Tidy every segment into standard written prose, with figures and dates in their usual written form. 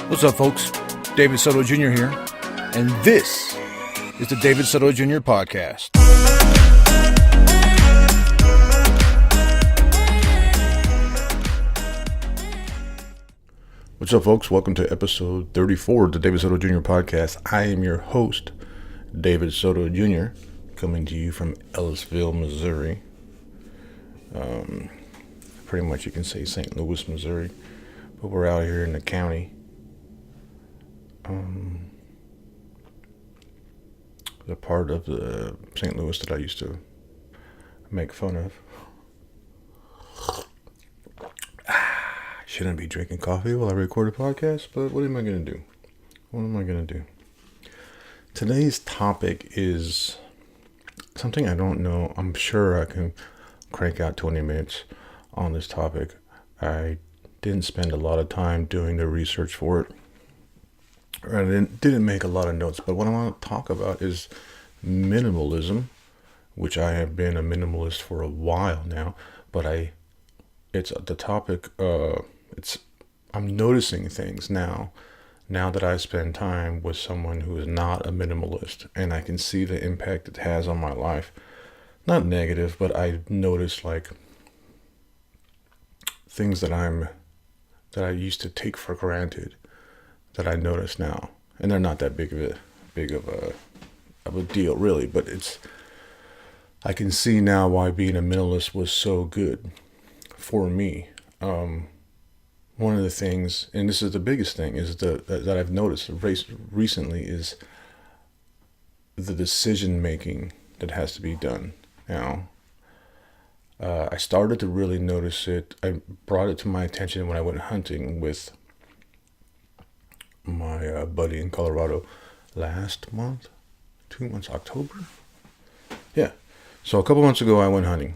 What's up, folks? David Soto Jr. here, and this is the David Soto Jr. podcast. What's up, folks? Welcome to episode 34 of the David Soto Jr. podcast. I am your host, David Soto Jr., coming to you from Ellisville, Missouri. Pretty much you can say St. Louis, Missouri, but we're out here in the county. The part of the St. Louis that I used to make fun of. Shouldn't be drinking coffee while I record a podcast, but what am I going to do? Today's topic is something I don't know. I'm sure I can crank out 20 minutes on this topic. I didn't spend a lot of time doing the research for it. I didn't make a lot of notes, but what I want to talk about is minimalism, which I have been a minimalist for a while now, but it's the topic, I'm noticing things now that I spend time with someone who is not a minimalist, and I can see the impact it has on my life. Not negative, but I notice like things that I used to take for granted that I notice now, and they're not that big of a deal really, but I can see now why being a minimalist was so good for me. One of the things, and this is the biggest thing, is that I've noticed recently is the decision making that has to be done now. I started to really notice it. I brought it to my attention when I went hunting with my buddy in Colorado last month, 2 months, October. Yeah. So a couple months ago I went hunting,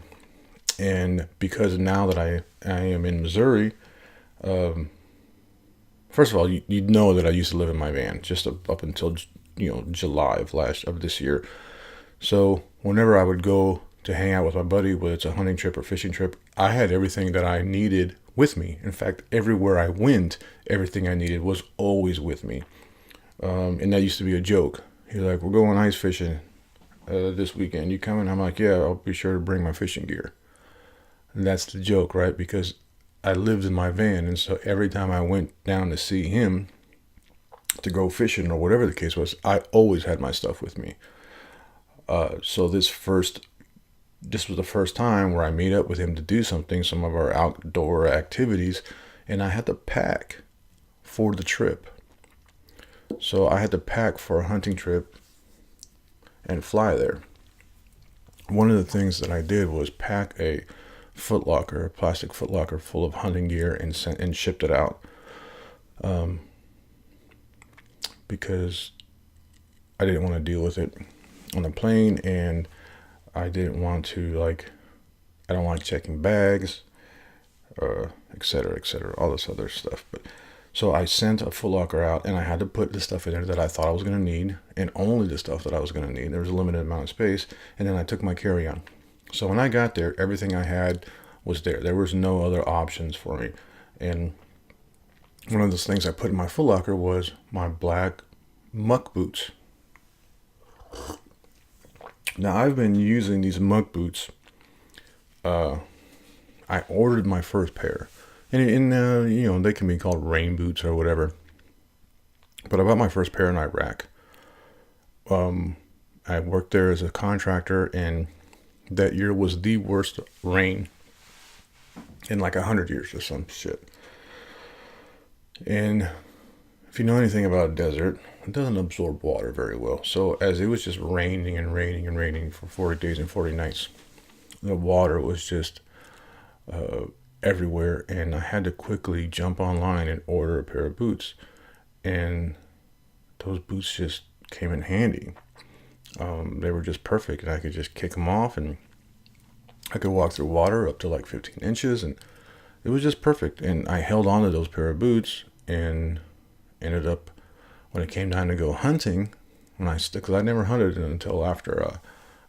and because now that I am in Missouri, first of all, you know that I used to live in my van just up until July of this year. So whenever I would go to hang out with my buddy, whether it's a hunting trip or fishing trip, I had everything that I needed with me. In fact, everywhere I went, everything I needed was always with me. And that used to be a joke. He's like, "We're going ice fishing this weekend. You coming?" I'm like, "Yeah, I'll be sure to bring my fishing gear." And that's the joke, right? Because I lived in my van, and so every time I went down to see him to go fishing or whatever the case was, I always had my stuff with me. So this was the first time where I meet up with him to do some of our outdoor activities, and I had to pack for the trip. So I had to pack for a hunting trip and fly there. One of the things that I did was pack a plastic footlocker full of hunting gear and shipped it out. Because I didn't want to deal with it on the plane, and I didn't want to I don't like checking bags, et cetera, all this other stuff. But so I sent a full locker out, and I had to put the stuff in there that I thought I was going to need, and only the stuff that I was going to need. There was a limited amount of space, and then I took my carry-on. So when I got there, everything I had was there. There was no other options for me. And one of those things I put in my full locker was my black muck boots. Now, I've been using these muck boots. I ordered my first pair. And they can be called rain boots or whatever. But I bought my first pair in Iraq. I worked there as a contractor, and that year was the worst rain in 100 years or some shit. And if you know anything about a desert, it doesn't absorb water very well. So as it was just raining and raining and raining for 40 days and 40 nights, the water was just everywhere, and I had to quickly jump online and order a pair of boots. And those boots just came in handy. They were just perfect, and I could just kick them off, and I could walk through water up to 15 inches, and it was just perfect. And I held on to those pair of boots, and ended up, when it came time to go hunting, because I never hunted until after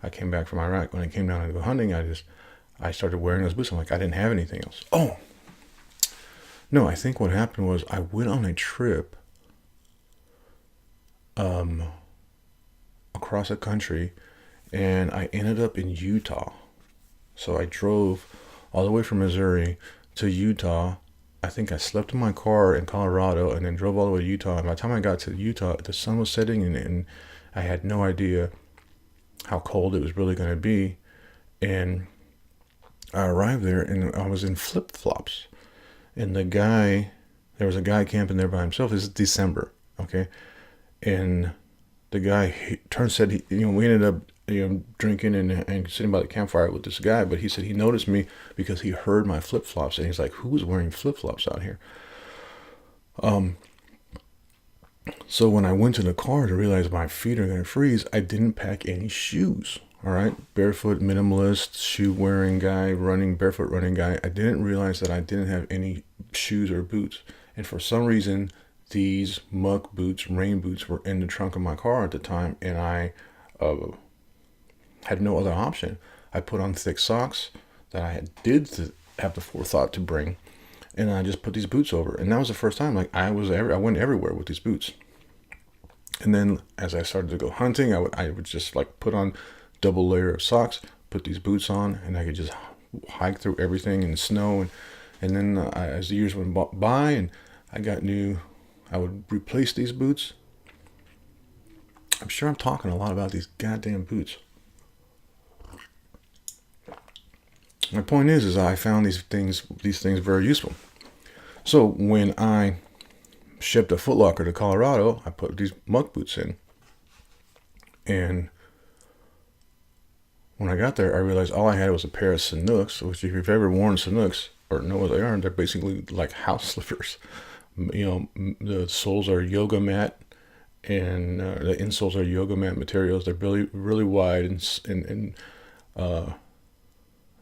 I came back from Iraq. When it came down to go hunting, I started wearing those boots. I'm like, I didn't have anything else. Oh, no, I think what happened was I went on a trip across the country, and I ended up in Utah. So I drove all the way from Missouri to Utah. I think I slept in my car in Colorado and then drove all the way to Utah. And by the time I got to Utah, the sun was setting, and I had no idea how cold it was really going to be. And I arrived there and I was in flip flops. And there was a guy camping there by himself. This is December, okay? And the guy said, we ended up, drinking and sitting by the campfire with this guy. But he said he noticed me because he heard my flip flops, and he's like, "Who is wearing flip flops out here?" So when I went to the car to realize my feet are gonna freeze, I didn't pack any shoes. All right, barefoot minimalist shoe wearing guy, barefoot running guy. I didn't realize that I didn't have any shoes or boots, and for some reason, these muck boots, rain boots, were in the trunk of my car at the time, and I had no other option. I put on thick socks that did have the forethought to bring, and I just put these boots over. And that was the first time, like, I went everywhere with these boots. And then as I started to go hunting, I would just like put on double layer of socks, put these boots on, and I could just hike through everything in the snow. And then as the years went by, and I would replace these boots. I'm sure I'm talking a lot about these goddamn boots. My point is I found these things very useful. So when I shipped a Foot Locker to Colorado, I put these muck boots in. And when I got there, I realized all I had was a pair of Sanooks, which if you've ever worn Sanooks or know what they are, they're basically like house slippers. The soles are yoga mat, and the insoles are yoga mat materials. They're really, really wide, and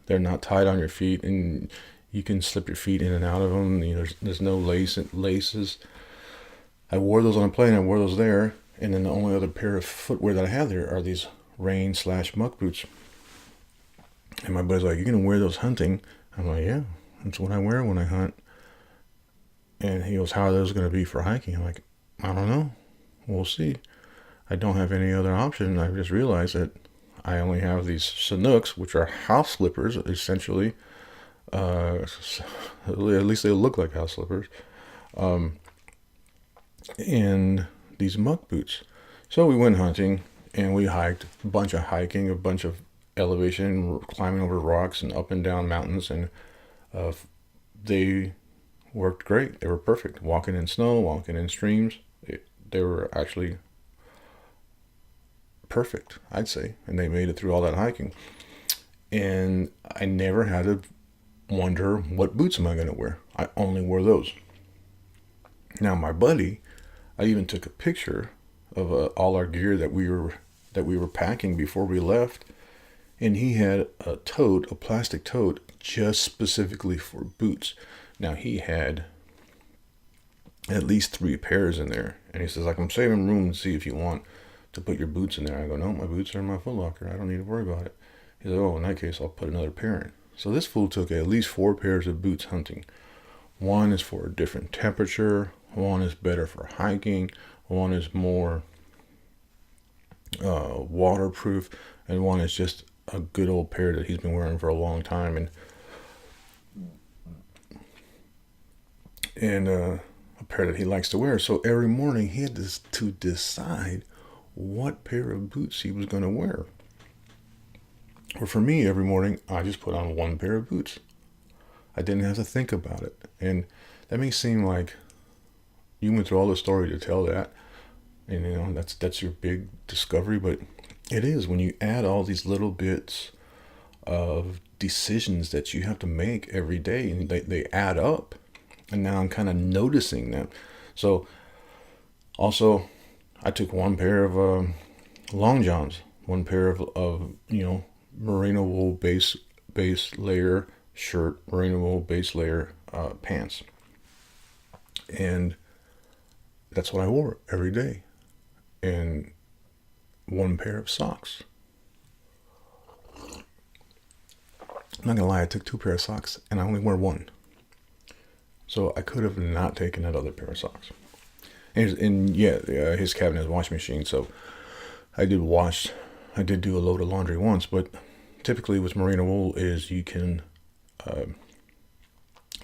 they're not tied on your feet, and you can slip your feet in and out of them. There's no laces. I wore those on a plane. I wore those there, and then the only other pair of footwear that I have there are these rain/muck boots. And my buddy's like, "You're gonna wear those hunting?" I'm like, "Yeah, that's what I wear when I hunt." And he goes, "How are those gonna be for hiking?" I'm like, "I don't know. We'll see. I don't have any other option." I just realized that I only have these Sanooks, which are house slippers, essentially. At least they look like house slippers. And these muck boots. So we went hunting, and we hiked a bunch of elevation, climbing over rocks and up and down mountains, and they worked great. They were perfect. Walking in snow, walking in streams, they were actually perfect, I'd say. And they made it through all that hiking. And I never had to wonder, what boots am I going to wear? I only wore those. Now my buddy, I even took a picture of all our gear that we were packing before we left, and he had a plastic tote, just specifically for boots. Now he had at least 3 pairs in there, and he says, like, "I'm saving room to see if you want to put your boots in there." I go, "No, my boots are in my Foot Locker. I don't need to worry about it." He said, "Oh, in that case, I'll put another pair in." So this fool took at least 4 pairs of boots hunting. One is for a different temperature. One is better for hiking. One is more waterproof. And one is just a good old pair that he's been wearing for a long time. And a pair that he likes to wear. So every morning he had to decide what pair of boots he was going to wear. Or for me, every morning I just put on one pair of boots. I didn't have to think about it. And that may seem like you went through all the story to tell that, and that's your big discovery, but it is when you add all these little bits of decisions that you have to make every day, and they add up. And now I'm kind of noticing them. So also, I took one pair of long johns, one pair of merino wool base layer shirt, merino wool base layer pants, and that's what I wore every day, and one pair of socks. I'm not gonna lie, I took 2 pairs of socks and I only wear one. So I could have not taken that other pair of socks. And yeah, his cabinet has a washing machine, so I did wash. I did do a load of laundry once, but typically with merino wool is you can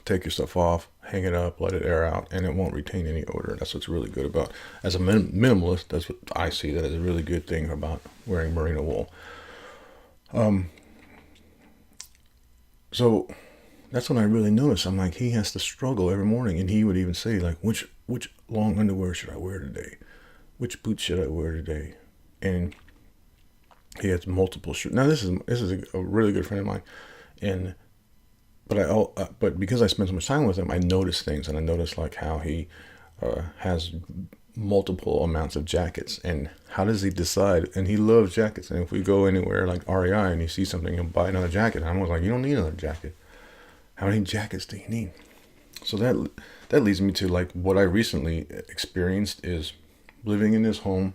take your stuff off, hang it up, let it air out, and it won't retain any odor. That's what's really good about. As a minimalist, that's what I see. That is a really good thing about wearing merino wool. So that's when I really noticed. I'm like, he has to struggle every morning, and he would even say like, which long underwear should I wear today? Which boots should I wear today? And he has multiple shoes. Now this is a really good friend of mine, and but because I spent so much time with him, I noticed things, and I noticed like how he has multiple amounts of jackets, and how does he decide? And he loves jackets, and if we go anywhere like REI and he sees something, he'll buy another jacket. And I'm always like, you don't need another jacket. How many jackets do you need? So that leads me to like what I recently experienced is living in this home,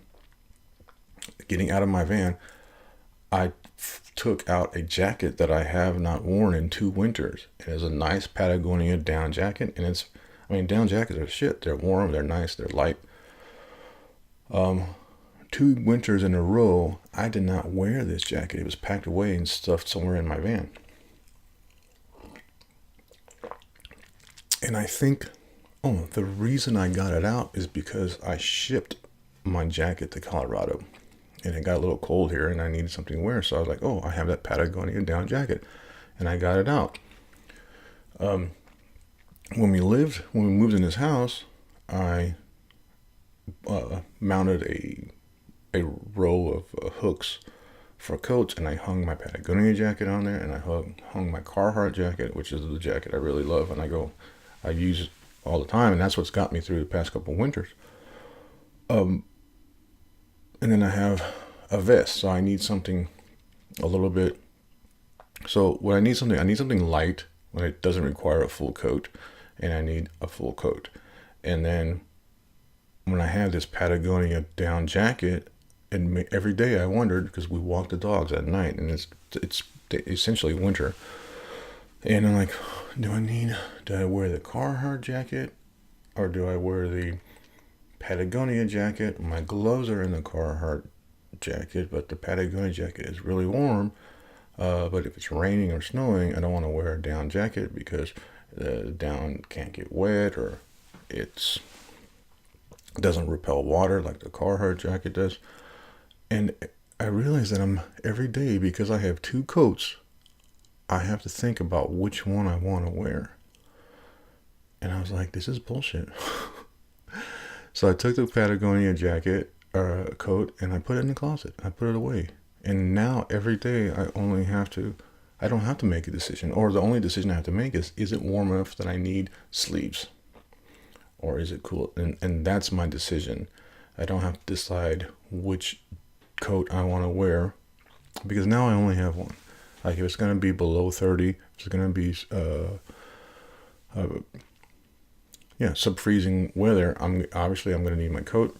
getting out of my van. I took out a jacket that I have not worn in 2 winters. It is a nice Patagonia down jacket, and down jackets are shit. They're warm, they're nice, they're light. 2 winters in a row, I did not wear this jacket. It was packed away and stuffed somewhere in my van. And I think, the reason I got it out is because I shipped my jacket to Colorado, and it got a little cold here, and I needed something to wear. So I was like, I have that Patagonia down jacket, and I got it out. When we moved in this house, I mounted a row of hooks for coats, and I hung my Patagonia jacket on there, and I hung my Carhartt jacket, which is the jacket I really love, and I use it all the time, and that's what's got me through the past couple winters. And then I have a vest, so I need something a little bit. So when I need something light when it doesn't require a full coat, and I need a full coat. And then when I have this Patagonia down jacket, and every day I wondered, because we walk the dogs at night, and it's essentially winter, and I'm like, do I wear the Carhartt jacket, or do I wear the Patagonia jacket? My gloves are in the Carhartt jacket, but the Patagonia jacket is really warm. But if it's raining or snowing, I don't want to wear a down jacket because the down can't get wet, or it doesn't repel water like the Carhartt jacket does. And I realize that every day, because I have 2 coats, I have to think about which one I want to wear. And I was like, this is bullshit. So I took the Patagonia jacket coat, and I put it in the closet. I put it away. And now every day I don't have to make a decision, or the only decision I have to make is it warm enough that I need sleeves, or is it cool? And that's my decision. I don't have to decide which coat I want to wear, because now I only have one. Like if it's going to be below 30, if it's going to be sub-freezing weather, I'm going to need my coat.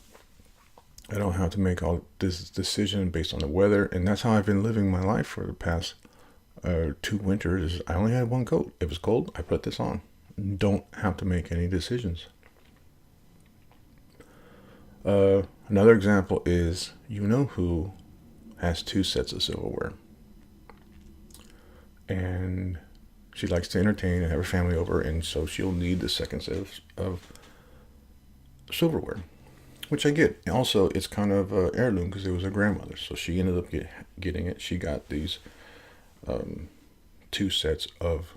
I don't have to make all this decision based on the weather, and that's how I've been living my life for the past 2 winters. I only had one coat. If it's cold, I put this on. Don't have to make any decisions. Another example is, who has 2 sets of silverware, and she likes to entertain and have her family over, and so she'll need the second set of silverware, which I get. Also, it's kind of heirloom because it was her grandmother's, so she ended up getting it. She got these 2 sets of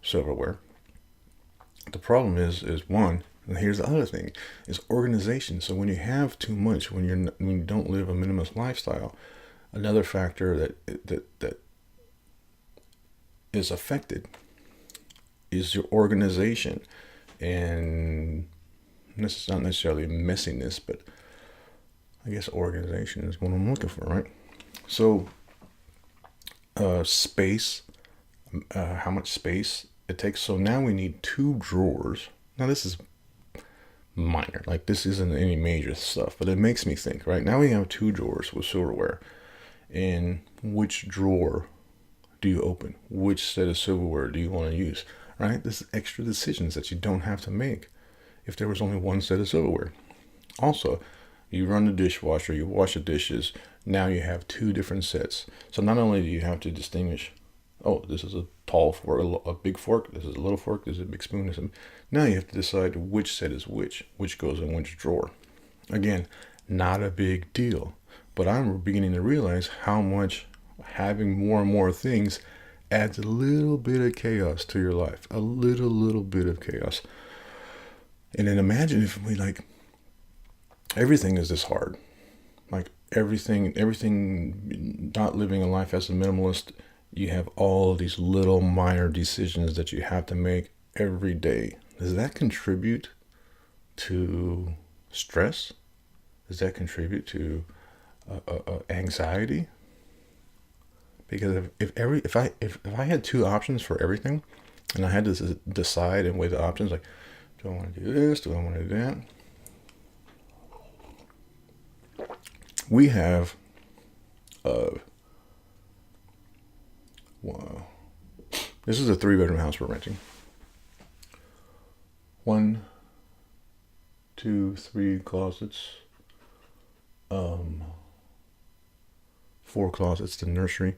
silverware. The problem is one, and here's the other thing, is organization. So when you have too much, when you don't live a minimalist lifestyle, another factor that is affected is your organization. And this is not necessarily messiness, but I guess organization is what I'm looking for, right? So space, how much space it takes. So now we need 2 drawers. Now this is minor, like this isn't any major stuff, but it makes me think, right? Now we have 2 drawers with silverware, and which drawer do you open? Which set of silverware do you want to use, right? This is extra decisions that you don't have to make if there was only one set of silverware. Also, you run the dishwasher, you wash the dishes. Now you have two different sets. So not only do you have to distinguish, oh, this is a tall fork, a big fork, this is a little fork, this is a big spoon. Now you have to decide which set is which goes in which drawer. Again, not a big deal. But I'm beginning to realize how much having more and more things adds a little bit of chaos to your life. A little bit of chaos. And then imagine if we like everything is this hard. Like everything not living a life as a minimalist, you have all of these little minor decisions that you have to make every day. Does that contribute to stress? Does that contribute to anxiety? Because if I had two options for everything, and I had to decide and weigh the options, like, do I want to do this? Do I want to do that? We have, wow, this is a 3-bedroom house we're renting. 1, 2, 3 closets. 4 closets, the nursery.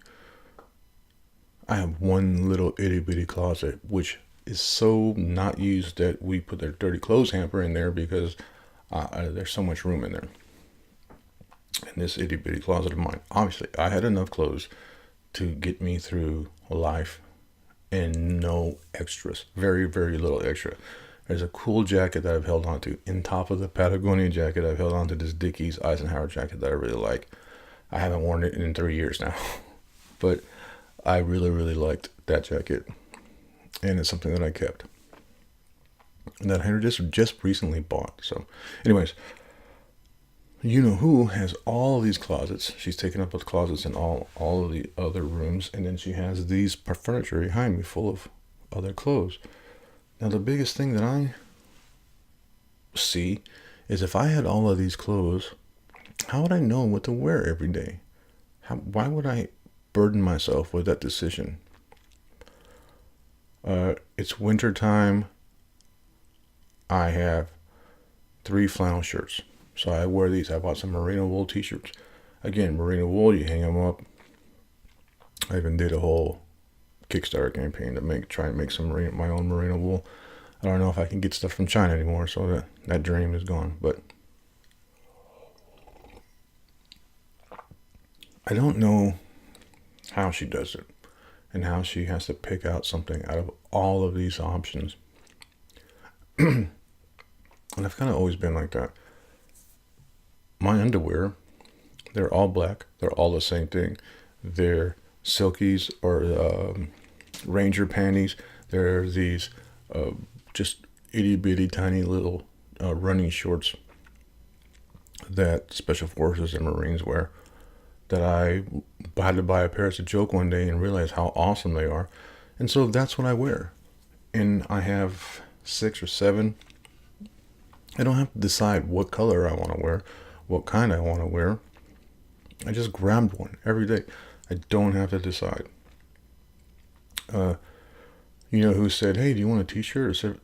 I have one little itty bitty closet, which is so not used that we put their dirty clothes hamper in there because there's so much room in there. In this itty bitty closet of mine, obviously, I had enough clothes to get me through life and no extras. Very, very little extra. There's a cool jacket that I've held on to. In top of the Patagonia jacket, I've held on to this Dickies Eisenhower jacket that I really like. I haven't worn it in 3 years now. But I really, really liked that jacket. And it's something that I kept. And that I just recently bought. So, anyways, you know who has all these closets. She's taken up with closets in all of the other rooms. And then she has these furniture behind me full of other clothes. Now, the biggest thing that I see is if I had all of these clothes, how would I know what to wear every day? Why would I burden myself with that decision? It's winter time. I have 3 flannel shirts. So I wear these. I bought some merino wool t-shirts. Again, merino wool, you hang them up. I even did a whole Kickstarter campaign to try and make some my own merino wool. I don't know if I can get stuff from China anymore, so that dream is gone. But I don't know how she does it and how she has to pick out something out of all of these options. And I've kind of always been like that. My underwear, they're all black. They're all the same thing. They're silkies or ranger panties. They're these just itty bitty tiny little running shorts that Special Forces and Marines wear. That I had to buy a pair as a joke one day and realize how awesome they are. And so that's what I wear. And I have 6 or 7. I don't have to decide what color I want to wear, what kind I want to wear. I just grabbed one every day. I don't have to decide. You know who said, hey, do you want a t-shirt? Or,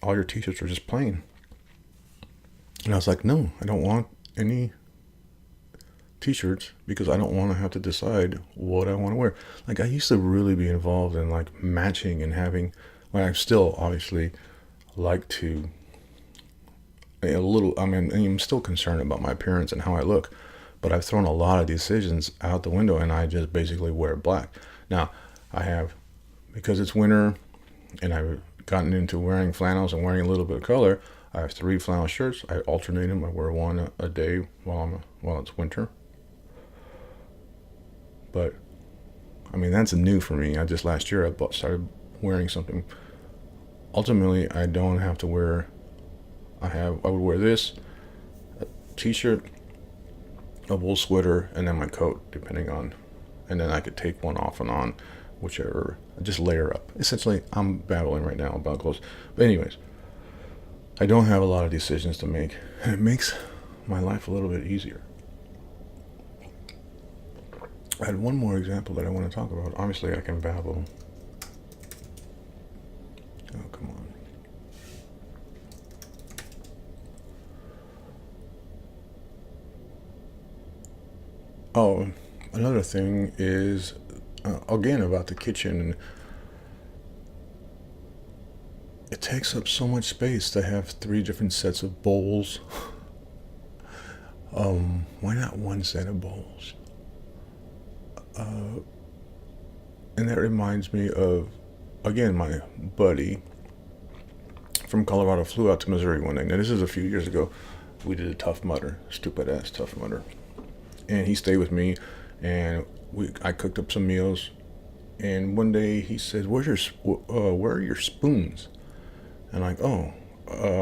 all your t-shirts are just plain. And I was like, no, I don't want any t-shirts because I don't want to have to decide what I want to wear. Like, I used to really be involved in like matching and having, I still obviously like to I'm still concerned about my appearance and how I look, but I've thrown a lot of decisions out the window and I just basically wear black. Now, because it's winter and I've gotten into wearing flannels and wearing a little bit of color, I have 3 flannel shirts. I alternate them. I wear one a day while it's winter. But, that's new for me. Last year I started wearing something. Ultimately, I don't have to wear, I would wear this, a t-shirt, a wool sweater, and then my coat, and then I could take one off and on, whichever, just layer up. Essentially, I'm babbling right now about clothes. But anyways, I don't have a lot of decisions to make, and it makes my life a little bit easier. I had one more example that I want to talk about. Obviously, I can babble. Oh, come on. Oh, another thing is, again, about the kitchen. It takes up so much space to have three different sets of bowls. Why not one set of bowls? And that reminds me of, again, my buddy from Colorado flew out to Missouri one night. Now, this is a few years ago. We did a Tough Mudder, stupid ass Tough Mudder. And he stayed with me, and I cooked up some meals. And one day he said, where are your spoons? And I'm like, oh,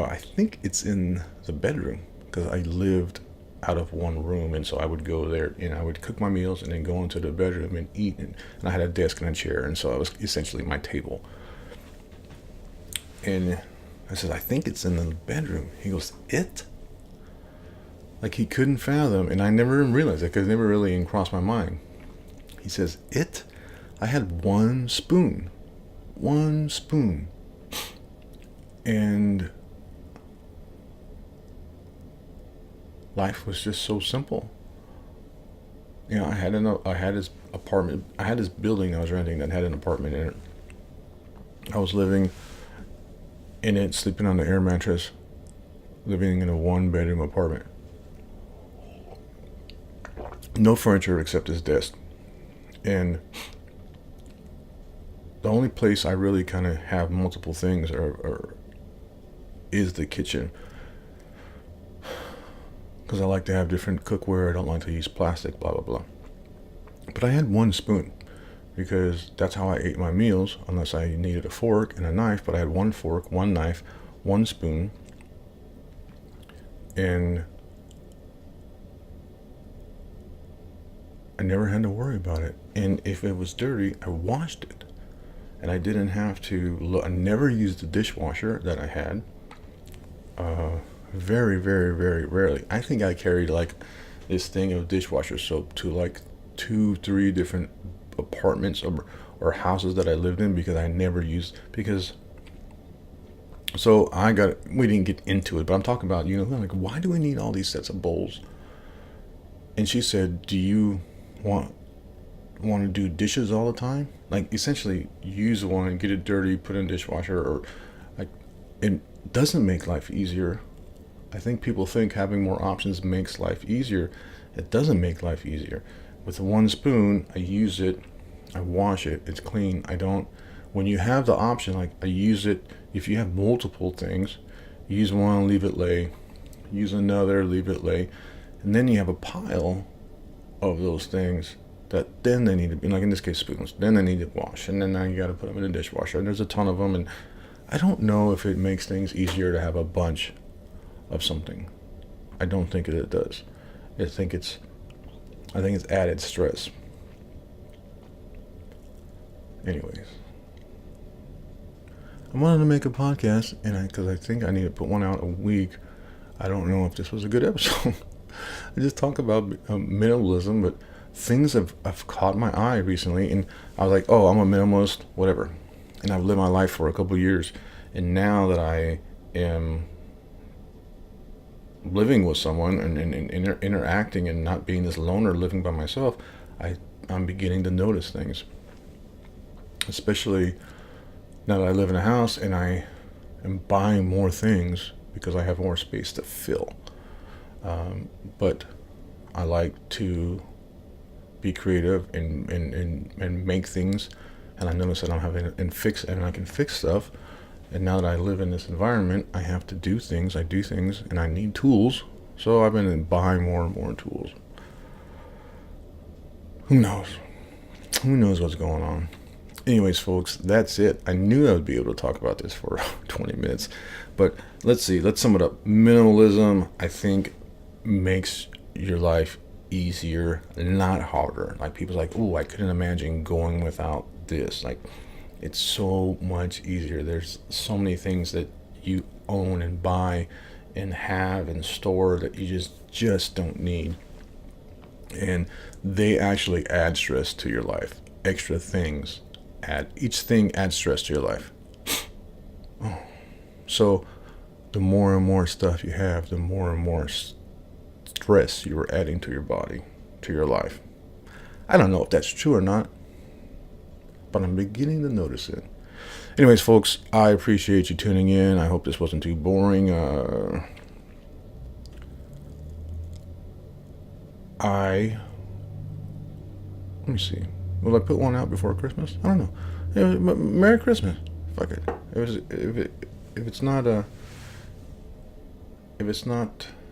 I think it's in the bedroom, because I lived out of one room, and so I would go there and I would cook my meals and then go into the bedroom and eat, and I had a desk and a chair, and so it was essentially my table. And I said, I think it's in the bedroom. He goes, it? Like, he couldn't fathom, and I never even realized it because it never really even crossed my mind. He says, it? I had one spoon. One spoon. And life was just so simple. You know, I had this apartment, I had this building I was renting that had an apartment in it. I was living in it, sleeping on the air mattress, living in a one-bedroom apartment. No furniture except this desk. And the only place I really kind of have multiple things is the kitchen. Because I like to have different cookware. I don't like to use plastic, blah, blah, blah. But I had one spoon because that's how I ate my meals, unless I needed a fork and a knife. But I had one fork, one knife, one spoon. And I never had to worry about it. And if it was dirty, I washed it. And I didn't have to I never used the dishwasher that I had. Very, very, very rarely. I think I carried like this thing of dishwasher soap to like 2, 3 different apartments or houses that I lived in, because I never used, because so we didn't get into it, but I'm talking about, like, why do we need all these sets of bowls? And she said, do you want to do dishes all the time? Like, essentially use one, get it dirty, put it in the dishwasher, or like, it doesn't make life easier. I think people think having more options makes life easier. It doesn't make life easier. With one spoon, I use it, I wash it, it's clean. When you have the option, like, I use it, if you have multiple things, use one, leave it lay, use another, leave it lay, and then you have a pile of those things that then they need to be, like in this case, spoons, then they need to wash, and then now you got to put them in the dishwasher, and there's a ton of them, and I don't know if it makes things easier to have a bunch of something. I don't think it does. I think it's added stress. Anyways, I wanted to make a podcast, and because I think I need to put one out a week. I don't know if this was a good episode. I just talk about minimalism, but things have caught my eye recently, and I was like, oh, I'm a minimalist, whatever. And I've lived my life for a couple of years, and now that I am living with someone and interacting and not being this loner living by myself, I'm beginning to notice things. Especially now that I live in a house and I am buying more things because I have more space to fill. But I like to be creative and make things, and I notice that I'm having and I can fix stuff. And now that I live in this environment, I have to do things. I do things, and I need tools. So I've been buying more and more tools. Who knows? Who knows what's going on? Anyways, folks, that's it. I knew I would be able to talk about this for 20 minutes. But let's see. Let's sum it up. Minimalism, I think, makes your life easier, not harder. Like, people's like, oh, I couldn't imagine going without this. Like, it's so much easier. There's so many things that you own and buy and have and store that you just don't need. And they actually add stress to your life. Extra things each thing adds stress to your life. Oh. So the more and more stuff you have, the more and more stress you are adding to your body, to your life. I don't know if that's true or not, but I'm beginning to notice it. Anyways, folks, I appreciate you tuning in. I hope this wasn't too boring. Let me see. Will I put one out before Christmas? I don't know. Yeah, Merry Christmas. Fuck it. If it's not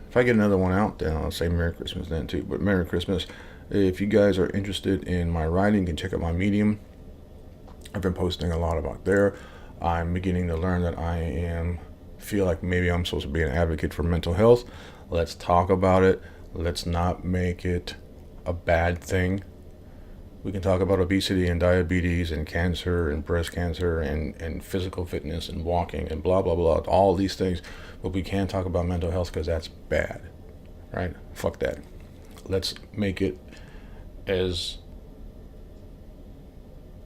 if I get another one out, then I'll say Merry Christmas then too. But Merry Christmas. If you guys are interested in my writing, you can check out my Medium. I've been posting a lot about there. I'm beginning to learn that feel like maybe I'm supposed to be an advocate for mental health. Let's talk about it. Let's not make it a bad thing. We can talk about obesity and diabetes and cancer and breast cancer and physical fitness and walking and blah, blah, blah, all these things. But we can't talk about mental health because that's bad, right? Fuck that. Let's make it as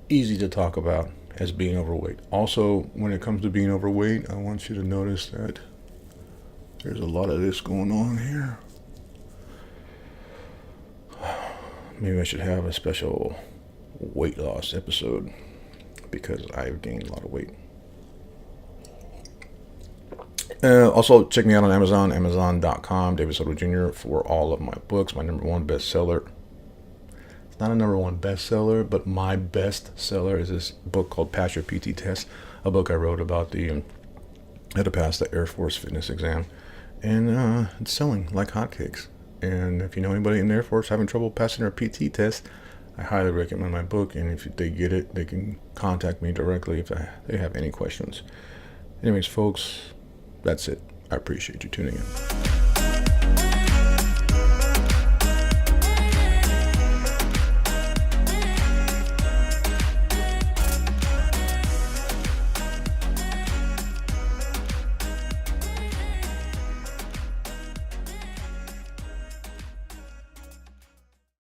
easy to talk about as being overweight. Also, when it comes to being overweight, I want you to notice that there's a lot of this going on here. Maybe I should have a special weight loss episode because I've gained a lot of weight. Also, check me out on Amazon, amazon.com, David Soto Jr. for all of my books. My number one bestseller. It's not a number one bestseller, but my best seller is this book called Pass Your PT Test, a book I wrote about how to pass the Air Force fitness exam. And it's selling like hotcakes. And if you know anybody in the Air Force having trouble passing their PT test, I highly recommend my book. And if they get it, they can contact me directly if they have any questions. Anyways, folks, that's it. I appreciate you tuning in.